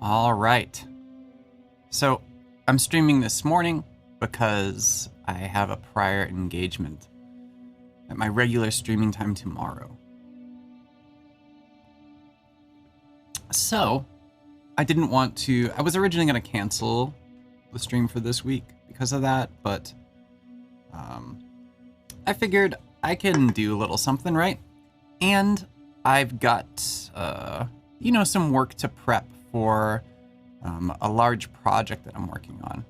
All right. So I'm streaming this morning because I have a prior engagement at my regular streaming time tomorrow. So I didn't want to, I was originally going to cancel the stream for this week because of that, but I figured I can do a little something, right? And I've got, some work to prep for a large project that I'm working on.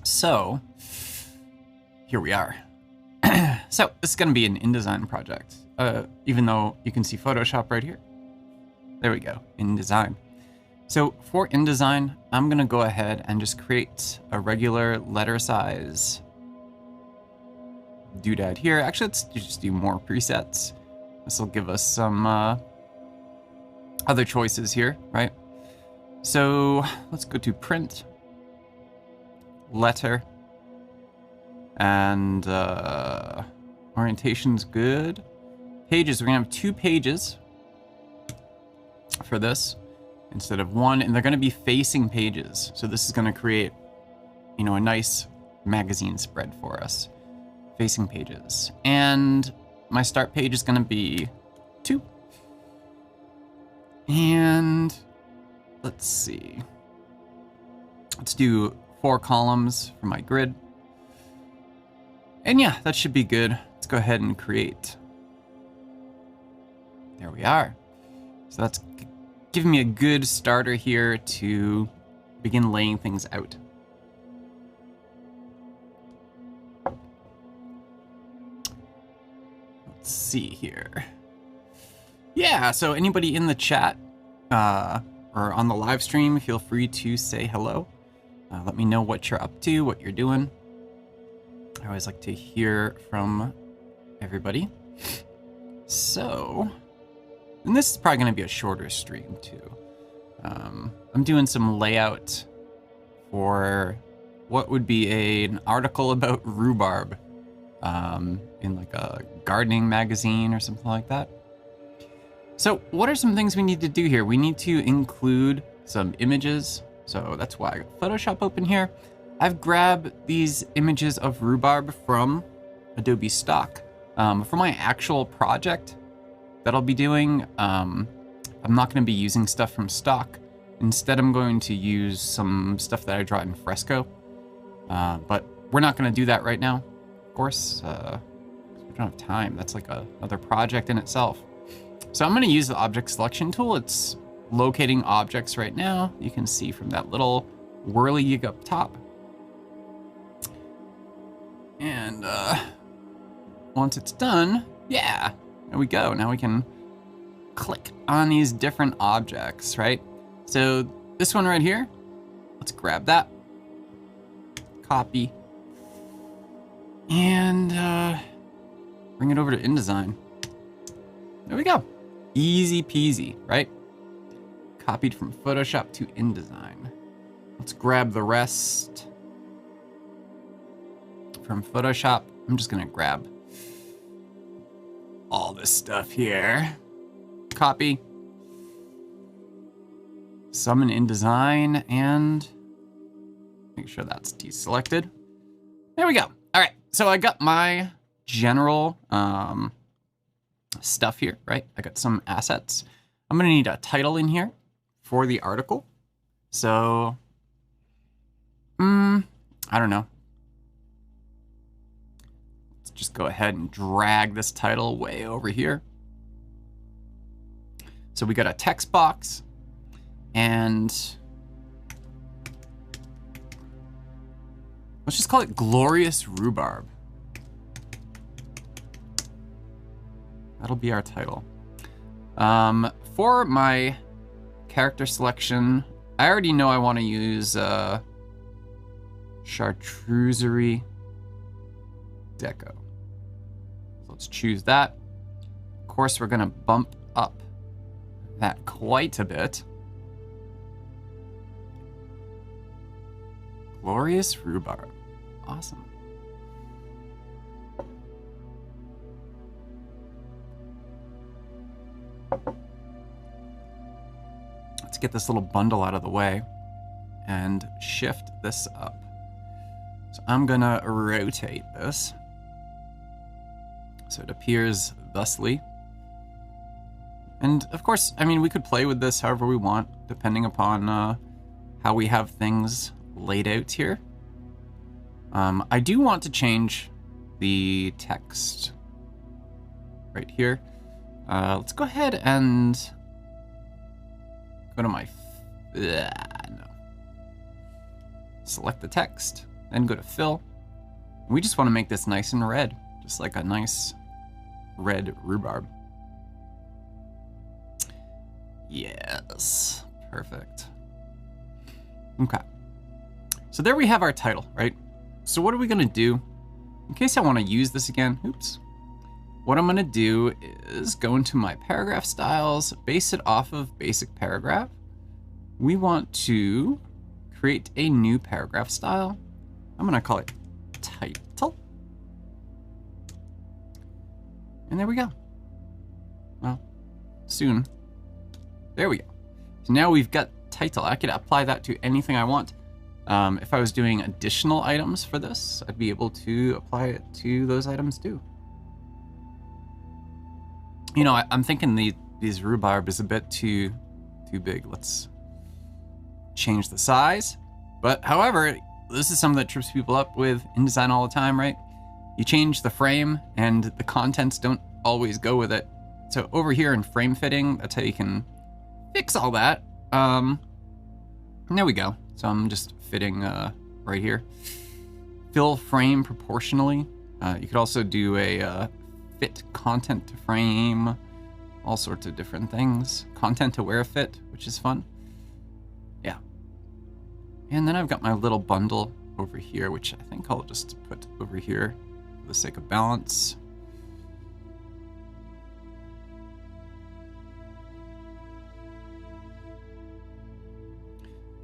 So here we are. So this is going to be an InDesign project, even though you can see Photoshop right here. There we go, InDesign. So for InDesign, I'm going to go ahead and just create a regular letter size doodad here. Actually, let's just do more presets. This will give us some other choices here, right? So let's go to print, letter, and orientation's good. Pages, we're gonna have 2 pages for this instead of 1, and they're gonna be facing pages. So this is gonna create, a nice magazine spread for us. Facing pages. And my start page is gonna be 2. And let's see. Let's do 4 columns for my grid. And yeah, that should be good. Let's go ahead and create. There we are. So that's giving me a good starter here to begin laying things out. Let's see here. Yeah, so anybody in the chat or on the live stream, feel free to say hello. Let me know what you're up to, what you're doing. I always like to hear from everybody. So, and this is probably going to be a shorter stream too. I'm doing some layout for what would be an article about rhubarb in like a gardening magazine or something like that. So what are some things we need to do here? We need to include some images. So that's why I got Photoshop open here. I've grabbed these images of rhubarb from Adobe Stock. For my actual project that I'll be doing, I'm not going to be using stuff from Stock. Instead, I'm going to use some stuff that I draw in Fresco. But we're not going to do that right now, of course. We don't have time. That's like another project in itself. So I'm going to use the object selection tool. It's locating objects right now. You can see from that little whirly up top. And once it's done, yeah, there we go. Now we can click on these different objects, right? So this one right here, let's grab that, copy, and bring it over to InDesign. There we go. Easy peasy, right? Copied from Photoshop to InDesign. Let's grab the rest from Photoshop. I'm just gonna grab all this stuff here. Copy. Some in InDesign and make sure that's deselected. There we go. All right, so I got my general stuff here, right? I got some assets. I'm gonna need a title in here for the article. So, I don't know. Let's just go ahead and drag this title way over here. So we got a text box and let's just call it Glorious Rhubarb. That'll be our title. For my character selection, I already know I want to use chartreuse deco. So let's choose that. Of course, we're gonna bump up that quite a bit. Glorious Rhubarb. Awesome. get this little bundle out of the way and shift this up. So I'm gonna rotate this so it appears thusly. And of course, I mean, we could play with this however we want, depending upon how we have things laid out here. I do want to change the text right here. Let's go ahead and go to my, no. Select the text, then go to fill. We just want to make this nice and red, just like a nice red rhubarb. Yes, perfect. Okay. So there we have our title, right? So what are we gonna do? In case I wanna use this again, oops. What I'm gonna do is go into my paragraph styles, base it off of basic paragraph. We want to create a new paragraph style. I'm gonna call it title. And there we go. Well, soon. There we go. So now we've got title. I could apply that to anything I want. If I was doing additional items for this, I'd be able to apply it to those items too. You know, I'm thinking these rhubarb is a bit too big. Let's change the size. But however, this is something that trips people up with InDesign all the time, right? You change the frame and the contents don't always go with it. So over here in frame fitting, that's how you can fix all that. And there we go. So I'm just fitting right here. Fill frame proportionally. You could also do a fit content to frame, all sorts of different things. Content aware fit, which is fun. Yeah. And then I've got my little bundle over here, which I think I'll just put over here for the sake of balance.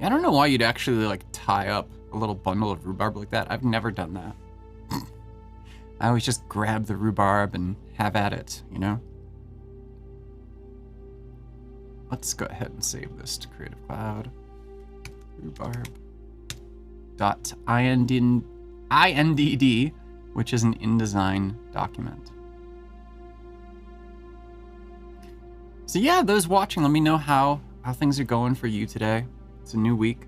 I don't know why you'd actually like tie up a little bundle of rhubarb like that. I've never done that. I always just grab the rhubarb and have at it, you know? Let's go ahead and save this to Creative Cloud. Rhubarb.indd, which is an InDesign document. So yeah, those watching, let me know how things are going for you today. It's a new week.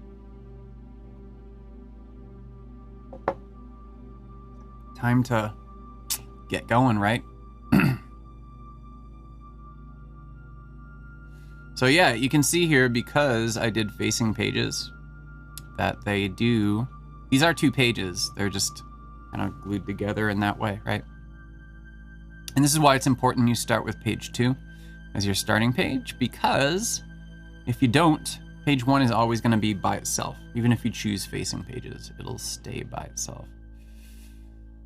Time to get going, right? So yeah, you can see here, because I did facing pages, that they do, these are two pages. They're just kind of glued together in that way, right? And this is why it's important you start with page 2 as your starting page, because if you don't, page 1 is always going to be by itself. Even if you choose facing pages, it'll stay by itself.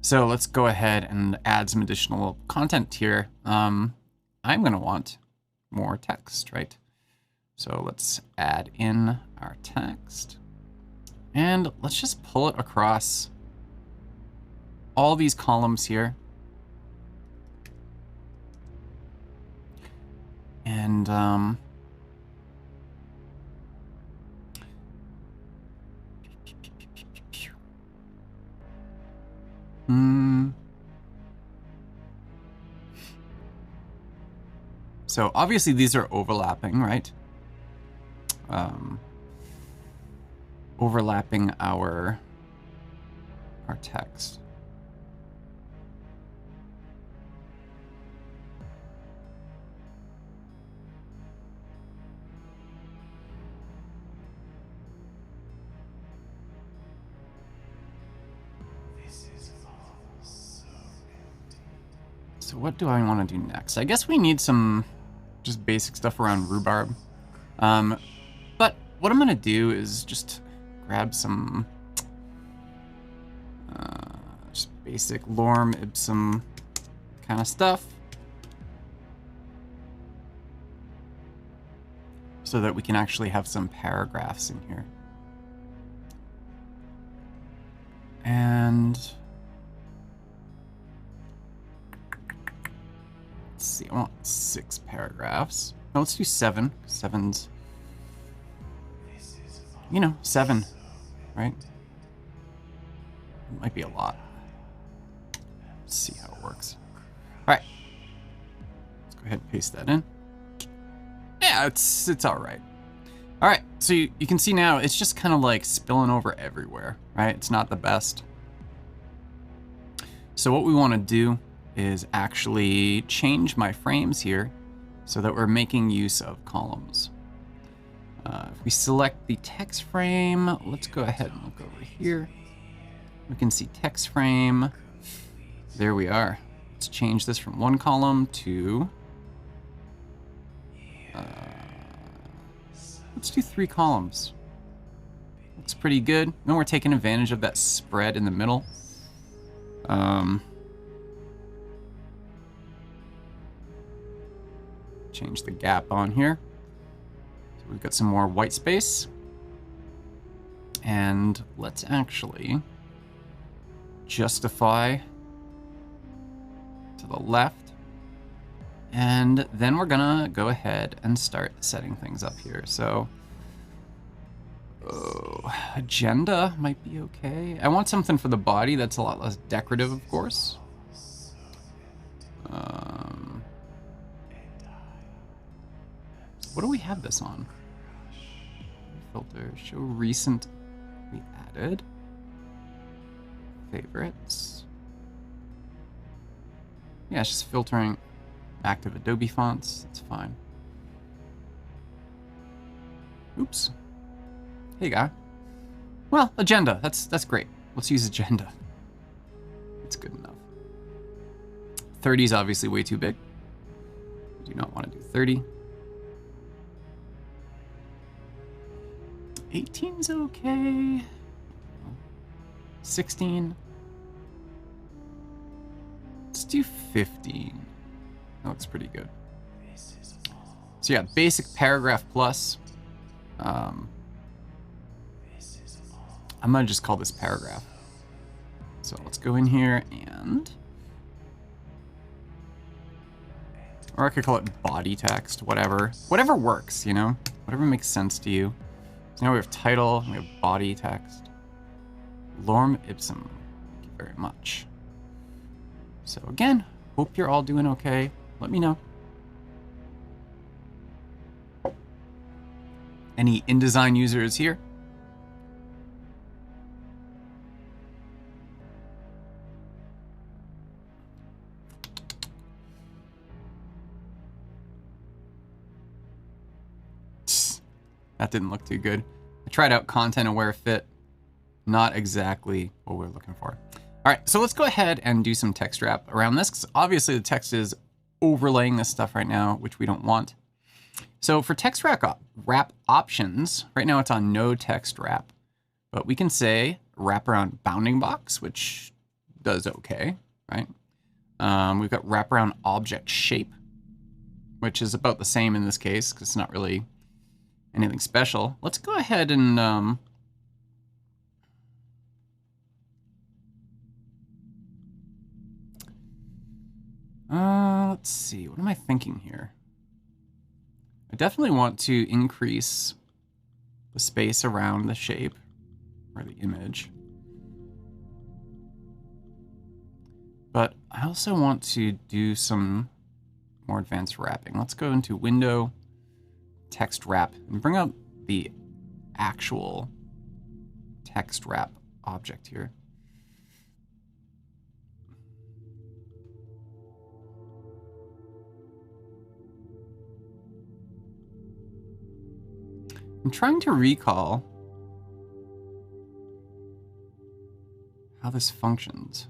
So let's go ahead and add some additional content here. I'm going to want more text, right? So let's add in our text. And let's just pull it across all these columns here. And so obviously these are overlapping, right? Overlapping our text. So what do I want to do next? I guess we need some just basic stuff around rhubarb. But what I'm going to do is just grab some just basic lorem ipsum kind of stuff so that we can actually have some paragraphs in here. And let's see, I want 6 paragraphs. No, let's do 7. 7's you know, 7, right? It might be a lot. Let's see how it works. All right. Let's go ahead and paste that in. Yeah, it's all right. All right, so you can see now it's just kind of like spilling over everywhere, right? It's not the best. So what we want to do is actually change my frames here so that we're making use of columns. If we select the text frame, let's go ahead and look over here. We can see text frame. There we are. Let's change this from 1 column to... let's do 3 columns. Looks pretty good. And we're taking advantage of that spread in the middle. Change the gap on here. So we've got some more white space. And let's actually justify to the left. And then we're gonna go ahead and start setting things up here. So, agenda might be okay. I want something for the body that's a lot less decorative, of course. What do we have this on? Filter, show recent, we added. Favorites. Yeah, it's just filtering active Adobe fonts, that's fine. Oops. Hey guy. Well, agenda, that's great. Let's use agenda. It's good enough. 30 is obviously way too big. We do not want to do 30. 18's okay. 16. Let's do 15. That looks pretty good. So yeah, basic paragraph plus. I'm gonna just call this paragraph. So let's go in here and, or I could call it body text, whatever works, you know, whatever makes sense to you. So now we have title, we have body text. Lorem ipsum, thank you very much. So again, hope you're all doing okay. Let me know. Any InDesign users here? That didn't look too good. I tried out content aware fit. Not exactly what we're looking for. All right, so let's go ahead and do some text wrap around this, because obviously the text is overlaying this stuff right now, which we don't want. So for text wrap options, right now it's on no text wrap, but we can say wraparound bounding box, which does okay, right? We've got wraparound object shape, which is about the same in this case, because it's not really anything special. Let's go ahead and let's see, what am I thinking here? I definitely want to increase the space around the shape or the image. But I also want to do some more advanced wrapping. Let's go into Window, Text Wrap, and bring up the actual text wrap object here. I'm trying to recall how this functions.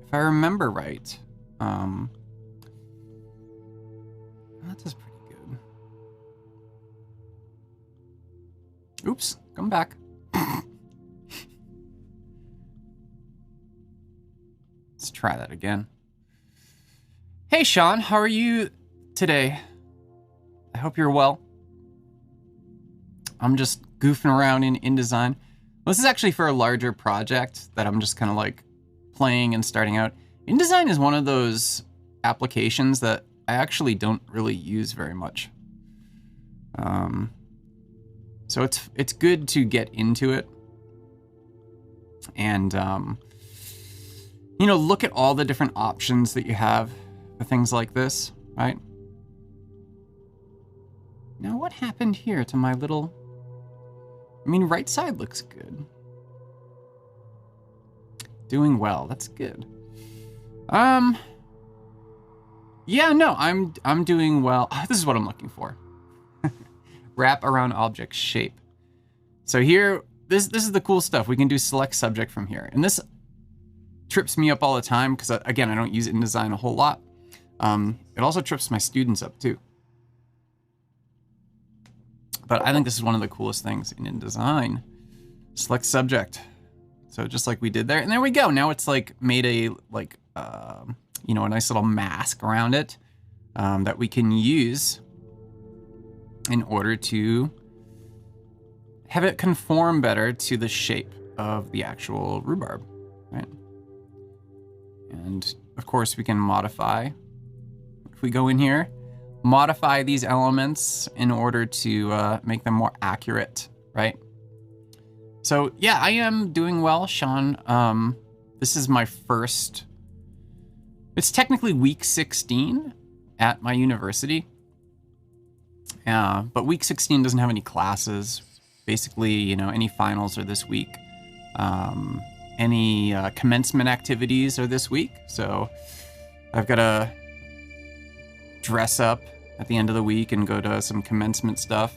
If I remember right, that does pretty good. Oops, come back. Let's try that again. Hey Sean, how are you today? I hope you're well. I'm just goofing around in InDesign. This is actually for a larger project that I'm just kind of like playing and starting out. InDesign is one of those applications that I actually don't really use very much. So it's good to get into it and, you know, look at all the different options that you have for things like this, right? Now, what happened here to my little... I mean, right side looks good. Doing well. That's good. Yeah, no, I'm doing well. Oh, this is what I'm looking for. Wrap around object shape. So here, this is the cool stuff. We can do select subject from here. And this trips me up all the time because, again, I don't use InDesign a whole lot. It also trips my students up too. But I think this is one of the coolest things in InDesign. Select subject. So just like we did there. And there we go. Now it's like made a, like, you know, a nice little mask around it that we can use in order to have it conform better to the shape of the actual rhubarb, right? And of course we can modify. If we go in here, modify these elements in order to make them more accurate, right? So yeah, I am doing well, Sean. This is my first, it's technically week 16 at my university. But week 16 doesn't have any classes. Basically, you know, any finals are this week. Any commencement activities are this week. So I've got to dress up at the end of the week and go to some commencement stuff.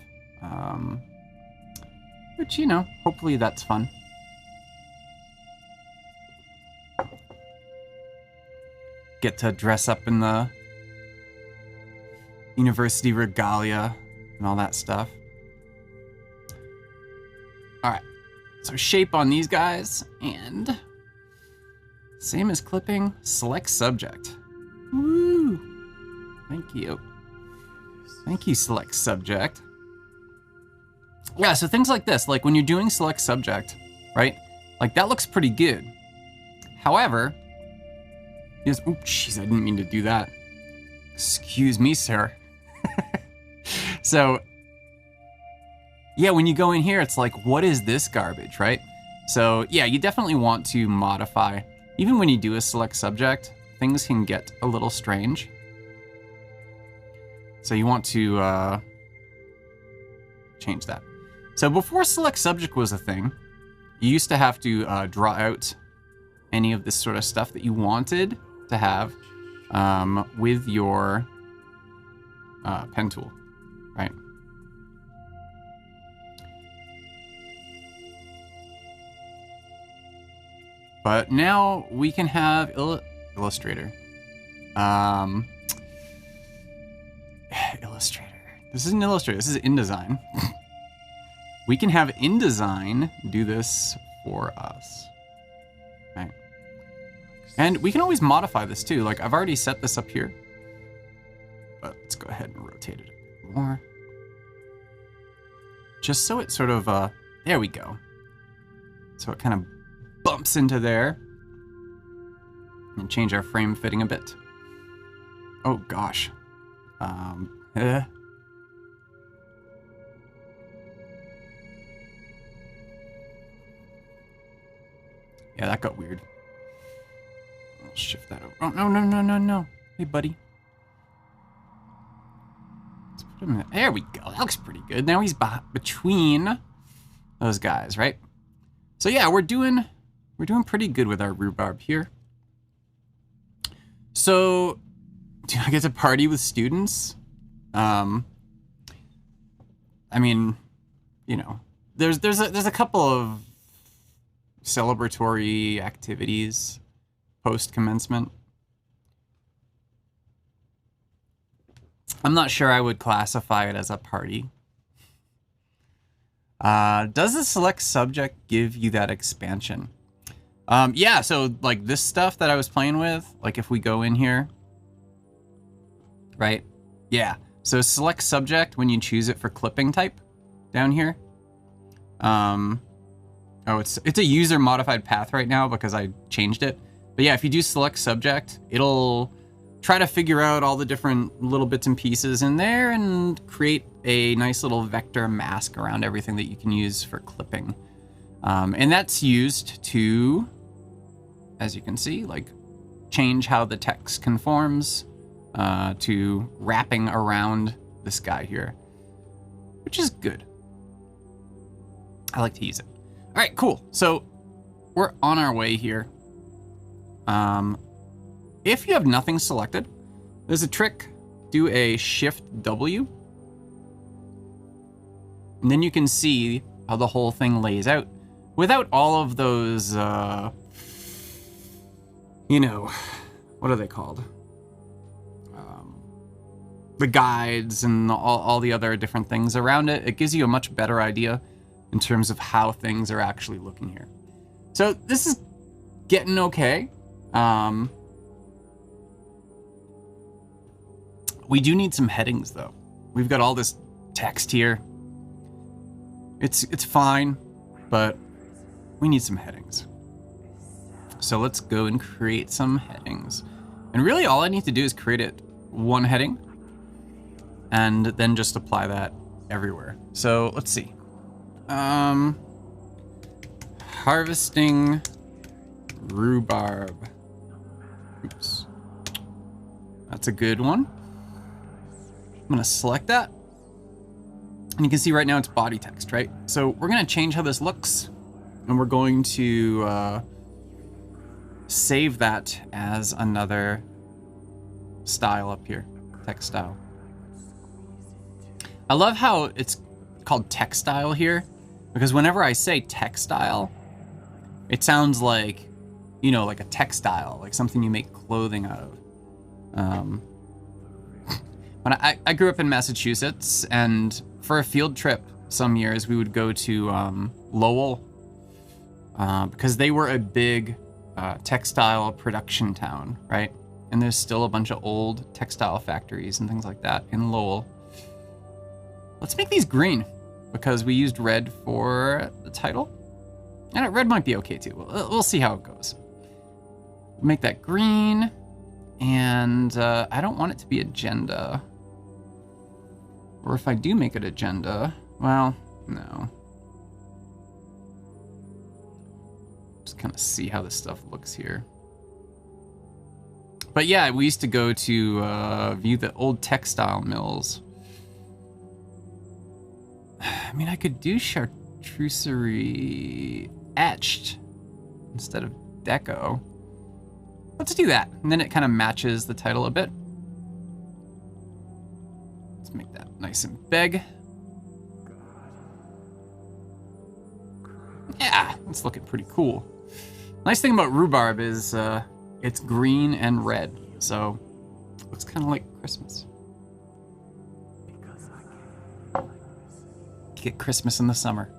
Which, you know, hopefully that's fun. Get to dress up in the university regalia and all that stuff. All right, so shape on these guys, and same as clipping, select subject. Woo! Thank you. Thank you, select subject. Yeah, so things like this, like when you're doing select subject, right? Like that looks pretty good. However, yes, oh, jeez, I didn't mean to do that. Excuse me, sir. So, yeah, when you go in here, it's like, what is this garbage, right? So, yeah, you definitely want to modify. Even when you do a select subject, things can get a little strange. So you want to change that. So before select subject was a thing, you used to have to draw out any of this sort of stuff that you wanted to have with your pen tool, right? But now we can have Illustrator. Illustrator. This isn't Illustrator, this is InDesign. We can have InDesign do this for us, right? And we can always modify this too. Like I've already set this up here, but let's go ahead and rotate it a bit more. Just so it sort of, there we go. So it kind of bumps into there and change our frame fitting a bit. Oh gosh. Yeah, that got weird. I'll shift that over. Oh, no. Hey, buddy. Let's put him in. There we go. That looks pretty good. Now he's between those guys, right? So yeah, we're doing pretty good with our rhubarb here. So, do I get to party with students? I mean, you know, there's a couple of celebratory activities post commencement. I'm not sure I would classify it as a party. Does the select subject give you that expansion? Yeah, so like this stuff that I was playing with, like if we go in here, right? Yeah, so select subject when you choose it for clipping type down here. Oh, it's a user modified path right now because I changed it. But yeah, if you do select subject, it'll try to figure out all the different little bits and pieces in there and create a nice little vector mask around everything that you can use for clipping. And that's used to, as you can see, like change how the text conforms to wrapping around this guy here, which is good. I like to use it. All right, cool. So we're on our way here. If you have nothing selected, there's a trick. Do a Shift W. And then you can see how the whole thing lays out without all of those, you know, what are they called? The guides and all the other different things around it. It gives you a much better idea in terms of how things are actually looking here. So this is getting okay. We do need some headings though. We've got all this text here. It's fine, but we need some headings. So let's go and create some headings. And really all I need to do is create it one heading and then just apply that everywhere. So let's see. Harvesting rhubarb. Oops. That's a good one. I'm gonna select that. And you can see right now it's body text, right? So we're gonna change how this looks and we're going to save that as another style up here, text style. I love how it's called textile here, because whenever I say textile, it sounds like, you know, like a textile, like something you make clothing out of. When I grew up in Massachusetts, and for a field trip some years we would go to Lowell, because they were a big textile production town, right? And there's still a bunch of old textile factories and things like that in Lowell. Let's make these green, because we used red for the title. And red might be okay too. We'll see how it goes. Make that green, and I don't want it to be agenda. Or if I do make it agenda, well, no. Just kind of see how this stuff looks here. But yeah, we used to go to view the old textile mills. I mean, I could do chartreuse etched instead of deco. Let's do that. And then it kind of matches the title a bit. Let's make that nice and big. Yeah, it's looking pretty cool. Nice thing about rhubarb is it's green and red, so it looks kind of like Christmas. You get Christmas in the summer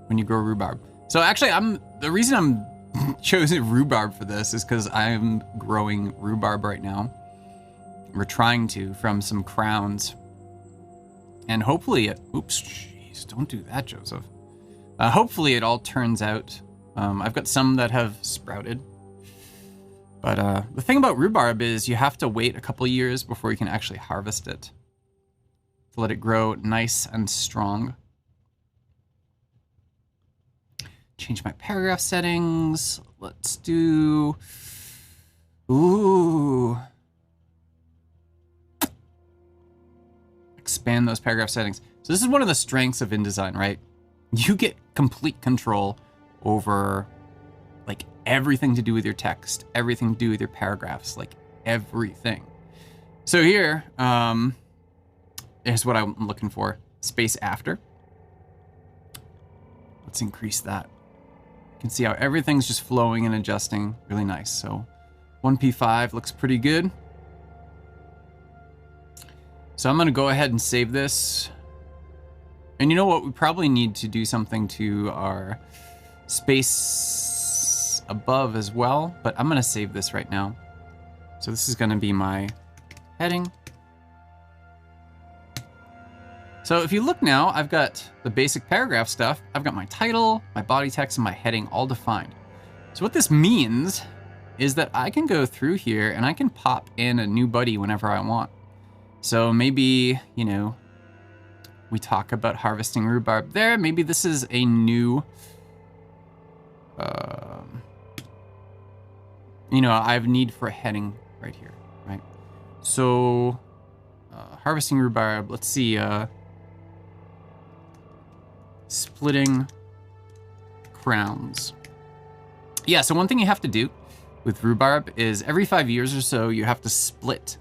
when you grow rhubarb. So actually, the reason I'm choosing rhubarb for this is because I'm growing rhubarb right now. We're trying to from some crowns, and hopefully it. Oops, jeez, don't do that, Joseph. Hopefully it all turns out. I've got some that have sprouted. But the thing about rhubarb is you have to wait a couple years before you can actually harvest it, to let it grow nice and strong. Change my paragraph settings. Let's do... Ooh. Expand those paragraph settings. So this is one of the strengths of InDesign, right? You get complete control over like everything to do with your text, everything to do with your paragraphs, like everything. So here, here's what I'm looking for. Space after. Let's increase that. You can see how everything's just flowing and adjusting really nice. So 1p5 looks pretty good. So I'm gonna go ahead and save this. And you know what? We probably need to do something to our space above as well, but I'm gonna save this right now. So this is gonna be my heading. So if you look now, I've got the basic paragraph stuff. I've got my title, my body text, and my heading all defined. So what this means is that I can go through here and I can pop in a new buddy whenever I want. So maybe, you know, we talk about harvesting rhubarb there. Maybe this is a new, you know, I have need for a heading right here, right? So harvesting rhubarb, let's see, splitting crowns. Yeah, so one thing you have to do with rhubarb is every 5 years or so, you have to split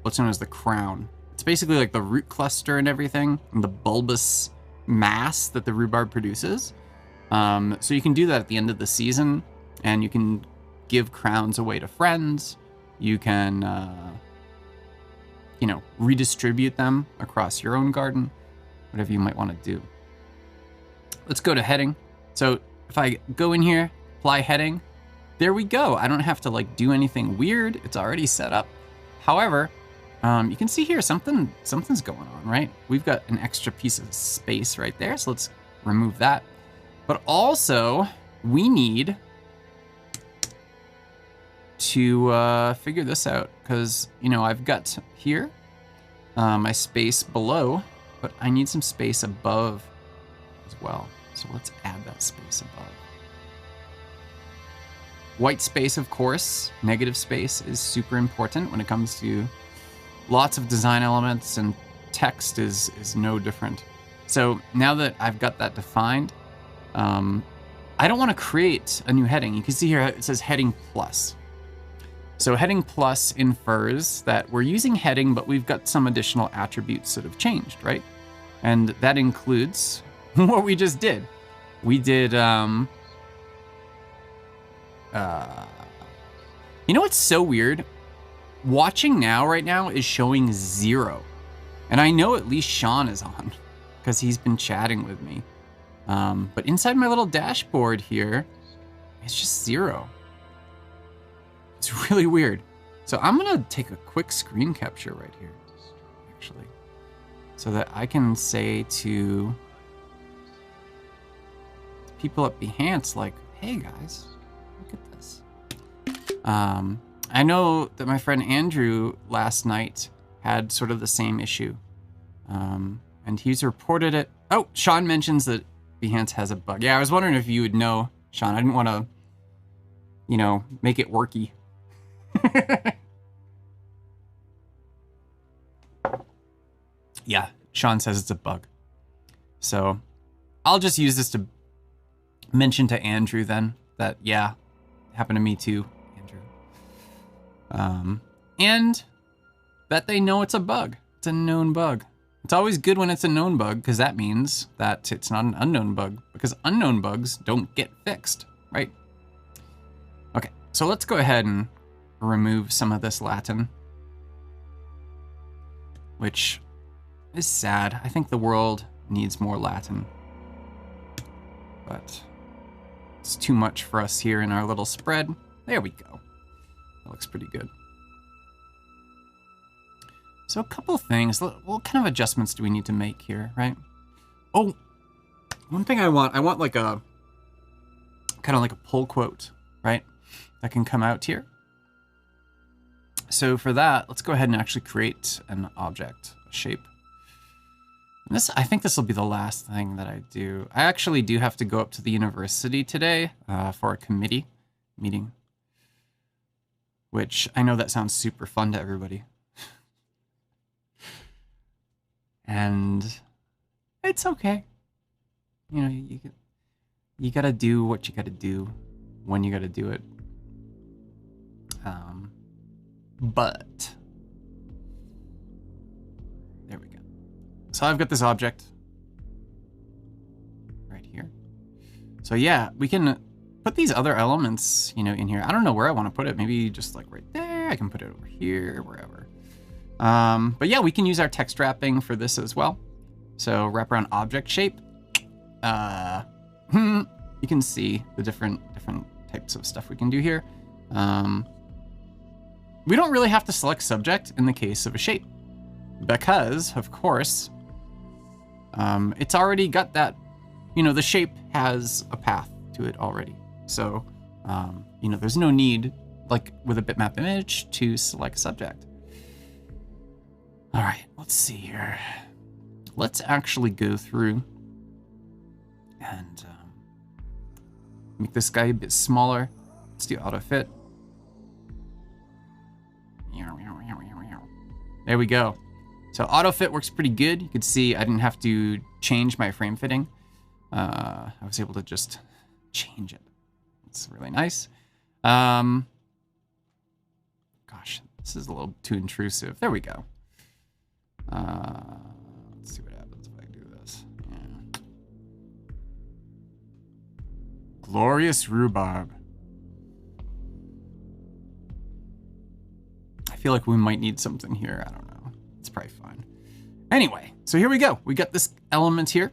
what's known as the crown. It's basically like the root cluster and everything, and the bulbous mass that the rhubarb produces. So you can do that at the end of the season, and you can give crowns away to friends. You can, you know, redistribute them across your own garden, whatever you might want to do. Let's go to heading. So if I go in here, apply heading, there we go. I don't have to like do anything weird. It's already set up. However, you can see here something's going on, right? We've got an extra piece of space right there, so let's remove that. But also, we need to figure this out, because, you know, I've got here my space below, but I need some space above as well. So let's add that space above. White space, of course, negative space is super important when it comes to lots of design elements, and text is no different. So now that I've got that defined, I don't want to create a new heading. You can see here it says heading plus. So heading plus infers that we're using heading, but we've got some additional attributes that have changed, right? And that includes what we just did. We did, you know what's so weird? Watching now right now is showing 0. And I know at least Sean is on because he's been chatting with me. But inside my little dashboard here, it's just 0. It's really weird. So I'm gonna take a quick screen capture right here, actually, so that I can say to people at Behance, like, hey guys, look at this. I know that my friend Andrew last night had sort of the same issue. And he's reported it. Oh, Sean mentions that Behance has a bug. Yeah, I was wondering if you would know, Sean. I didn't want to, you know, make it worky. Yeah, Sean says it's a bug. So I'll just use this to mention to Andrew then that, yeah, it happened to me too, Andrew. And that they know it's a bug. It's a known bug. It's always good when it's a known bug, because that means that it's not an unknown bug, because unknown bugs don't get fixed, right? Okay, so let's go ahead and remove some of this Latin, which is sad. I think the world needs more Latin, but it's too much for us here in our little spread. There we go. That looks pretty good. So a couple of things. What kind of adjustments do we need to make here, right? Oh, one thing I want like a kind of like a pull quote, right? That can come out here. So for that, let's go ahead and actually create an object, a shape. And this, I think this will be the last thing that I do. I actually do have to go up to the university today for a committee meeting, which I know that sounds super fun to everybody. And it's okay. You know, you gotta do what you gotta do when you gotta do it. But there we go. So I've got this object right here. So yeah, we can put these other elements, you know, in here. I don't know where I want to put it. Maybe just like right there. I can put it over here, wherever. But yeah, we can use our text wrapping for this as well. So wrap around object shape. You can see the different types of stuff we can do here. We don't really have to select subject in the case of a shape, because of course, it's already got that, you know, the shape has a path to it already. So You know, there's no need, like with a bitmap image, to select subject. All right, let's see here. Let's actually go through and make this guy a bit smaller. Let's do auto fit. There we go. So auto fit works pretty good. You could see I didn't have to change my frame fitting. I was able to just change it. It's really nice. Gosh, this is a little too intrusive. There we go. Let's see what happens if I do this. Yeah. Glorious Rhubarb. I feel like we might need something here. I don't know. It's probably fine. Anyway, so here we go. We got this element here.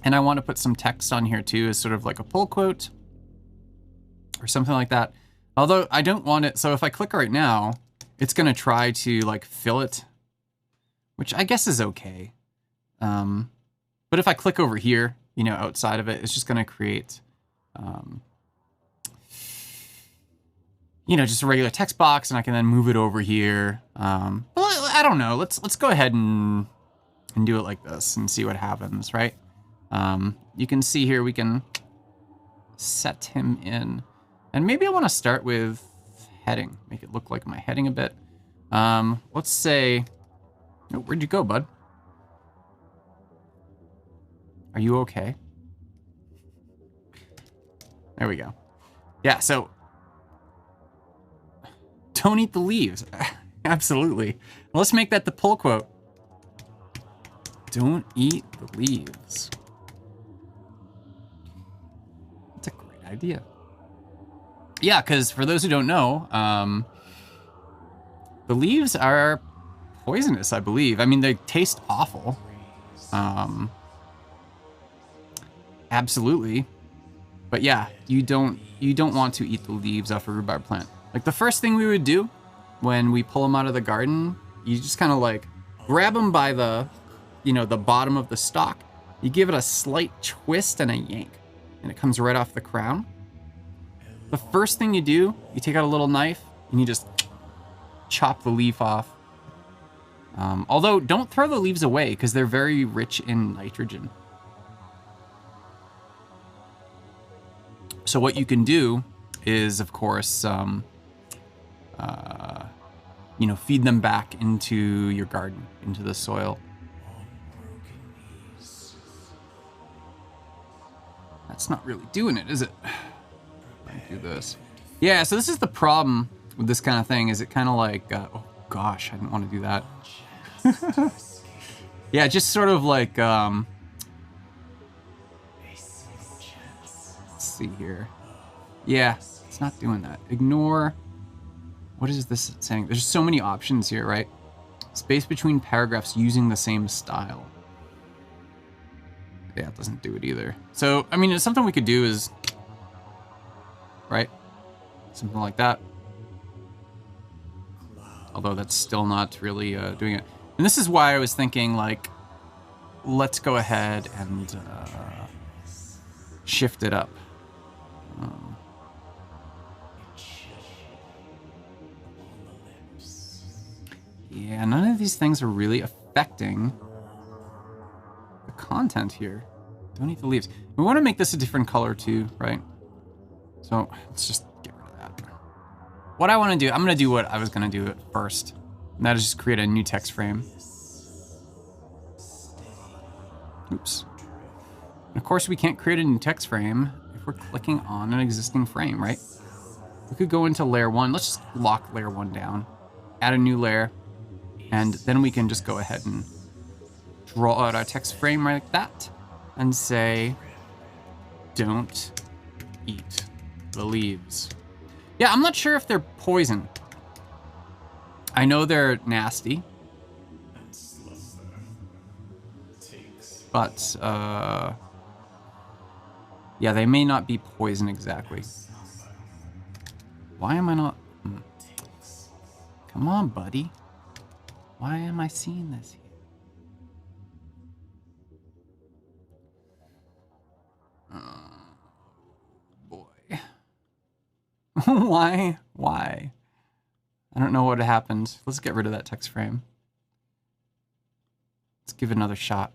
And I want to put some text on here too as sort of like a pull quote or something like that. Although I don't want it. So if I click right now, it's going to try to like fill it, which I guess is okay. But if I click over here, you know, outside of it, it's just going to create, you know, just a regular text box, and I can then move it over here. Well, I don't know. Let's go ahead and do it like this and see what happens, right? You can see here we can set him in, and maybe I want to start with heading, make it look like my heading a bit. Let's say, oh, where'd you go, bud? Are you okay? There we go. Yeah, so don't eat the leaves. Absolutely. Let's make that the pull quote. Don't eat the leaves. That's a great idea. Yeah, because for those who don't know, the leaves are poisonous, I believe. I mean, they taste awful. Absolutely. But yeah, you don't want to eat the leaves off a rhubarb plant. Like the first thing we would do when we pull them out of the garden, you just kind of like grab them by the, you know, the bottom of the stalk. You give it a slight twist and a yank, and it comes right off the crown. The first thing you do, you take out a little knife and you just chop the leaf off. Although don't throw the leaves away because they're very rich in nitrogen. So what you can do is, of course, you know, feed them back into your garden, into the soil. That's not really doing it, is it? Do this. Yeah, so this is the problem with this kind of thing, is it kind of like, oh gosh, I didn't want to do that. Yeah, just sort of like, let's see here. Yeah, it's not doing that. Ignore, what is this saying? There's so many options here, right? Space between paragraphs using the same style. Yeah, it doesn't do it either. So, I mean, it's something we could do is, right? Something like that. Although that's still not really doing it. And this is why I was thinking, like, let's go ahead and shift it up. Yeah, none of these things are really affecting the content here. Don't eat the leaves. We want to make this a different color too, right? So let's just get rid of that. What I want to do, I'm going to do what I was going to do at first. And that is just create a new text frame. Oops. And of course, we can't create a new text frame if we're clicking on an existing frame, right? We could go into layer 1. Let's just lock layer 1 down. Add a new layer. And then we can just go ahead and draw out our text frame like that. And say, don't eat the leaves. Yeah, I'm not sure if they're poison. I know they're nasty. But, yeah, they may not be poison exactly. Why am I not... Come on, buddy. Why am I seeing this here? Boy. Why? Why? I don't know what happened. Let's get rid of that text frame. Let's give it another shot.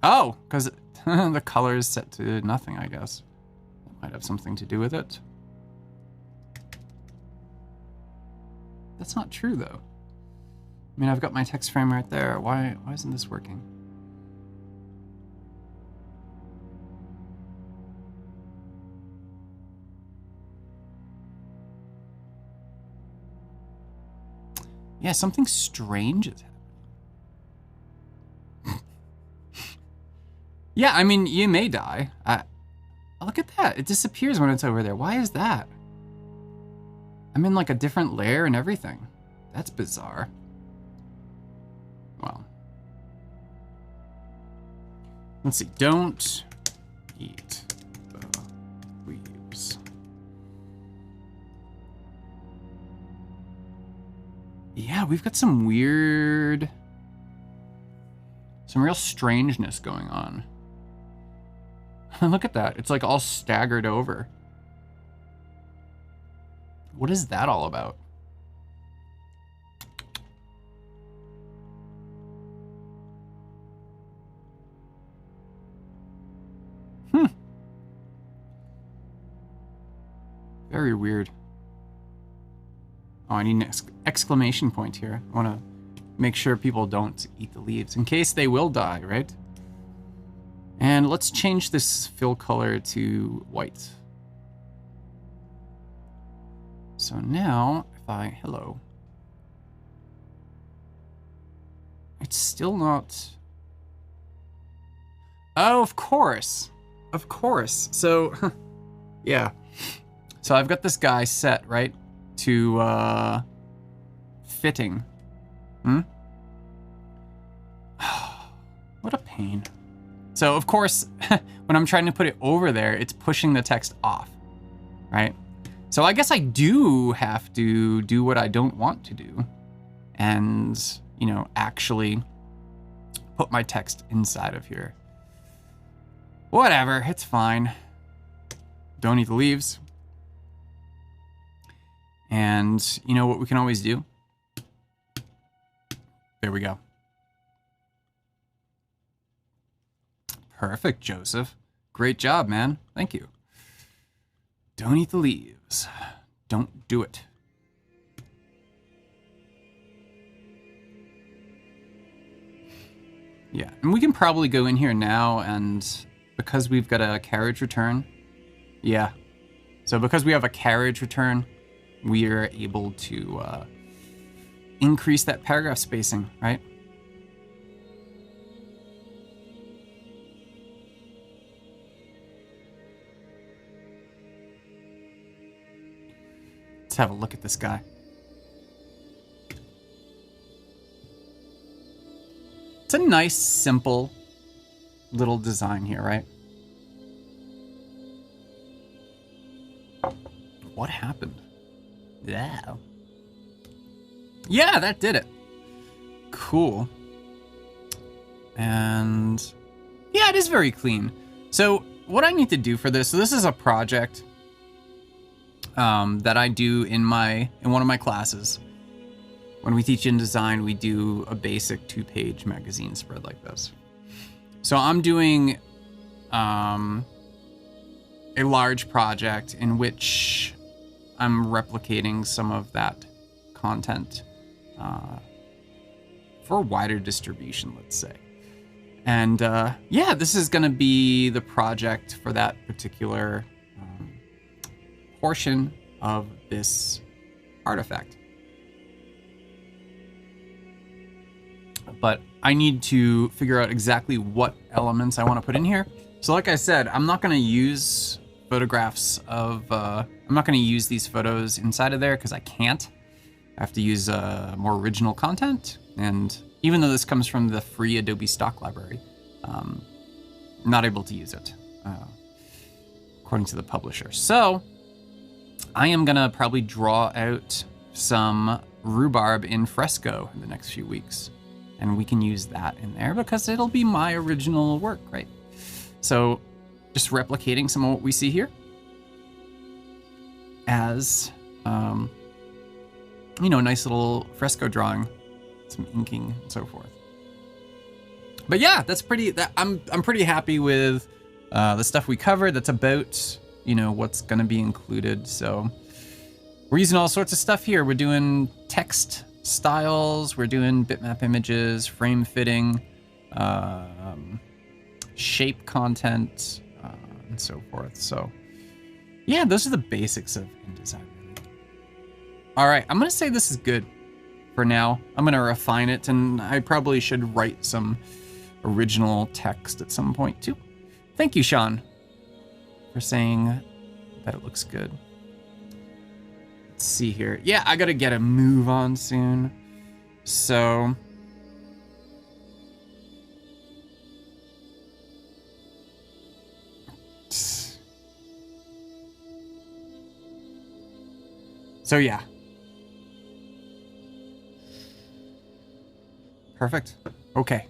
Oh, because the color is set to nothing, I guess. That might have something to do with it. That's not true, though. I mean, I've got my text frame right there. Why isn't this working? Yeah, something strange is happening. Yeah, I mean, you may die. Look at that. It disappears when it's over there. Why is that? I'm in like a different layer and everything. That's bizarre. Well. Let's see. Don't eat the leaves. Yeah, we've got some weird... some real strangeness going on. Look at that. It's like all staggered over. What is that all about? Very weird. Oh, I need an exclamation point here. I want to make sure people don't eat the leaves in case they will die, right? And let's change this fill color to white. So now, if I, hello. It's still not... Oh, of course. Of course. So, yeah. So I've got this guy set, right, to fitting. What a pain. So, of course, when I'm trying to put it over there, it's pushing the text off, right? So I guess I do have to do what I don't want to do and, you know, actually put my text inside of here. Whatever, it's fine. Don't eat the leaves. And you know what we can always do? There we go. Perfect, Joseph. Great job, man. Thank you. Don't eat the leaves. Don't do it. Yeah, and we can probably go in here now, and because we've got a carriage return, yeah. So because we have a carriage return, we are able to increase that paragraph spacing, right? Let's have a look at this guy. It's a nice, simple little design here, right? What happened? Yeah. Yeah, that did it. Cool. And yeah, it is very clean. So what I need to do for this, so this is a project that I do in one of my classes. When we teach InDesign, we do a basic 2-page magazine spread like this. So I'm doing a large project in which I'm replicating some of that content for wider distribution, let's say. And yeah, this is going to be the project for that particular portion of this artifact. But I need to figure out exactly what elements I want to put in here. So like I said, I'm not going to use photographs of... I'm not going to use these photos inside of there because I can't. I have to use more original content. And even though this comes from the free Adobe stock library, I'm not able to use it, according to the publisher. So I am going to probably draw out some rhubarb in fresco in the next few weeks. And we can use that in there because it'll be my original work, right? So just replicating some of what we see here. as, you know, a nice little fresco drawing, some inking and so forth. But yeah, that's pretty. I'm pretty happy with the stuff we covered. That's about, you know, what's going to be included. So we're using all sorts of stuff here. We're doing text styles. We're doing bitmap images, frame fitting, shape content, and so forth. So yeah, those are the basics of InDesign. All right, I'm gonna say this is good for now. I'm gonna refine it, and I probably should write some original text at some point too. Thank you, Sean, for saying that it looks good. Let's see here. Yeah, I gotta get a move on soon. So yeah. Perfect. Okay.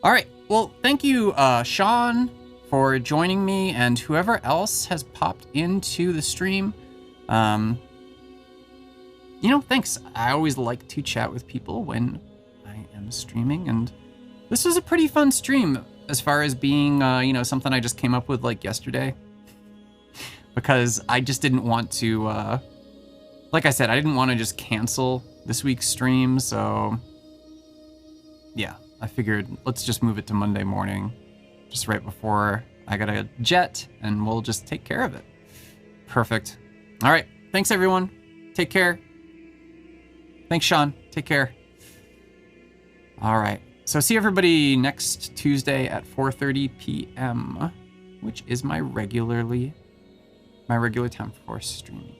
All right. Well, thank you, Sean, for joining me, and whoever else has popped into the stream. You know, thanks. I always like to chat with people when I am streaming, and this was a pretty fun stream as far as being, you know, something I just came up with like yesterday, because I just didn't want to, like I said, I didn't want to just cancel this week's stream, so yeah, I figured let's just move it to Monday morning, just right before I got a jet, and we'll just take care of it. Perfect. All right. Thanks, everyone. Take care. Thanks, Sean. Take care. All right. So see everybody next Tuesday at 4:30 p.m., which is my regular time for streaming.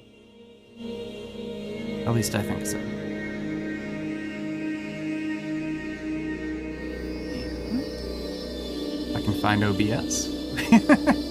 At least I think so. If I can find OBS.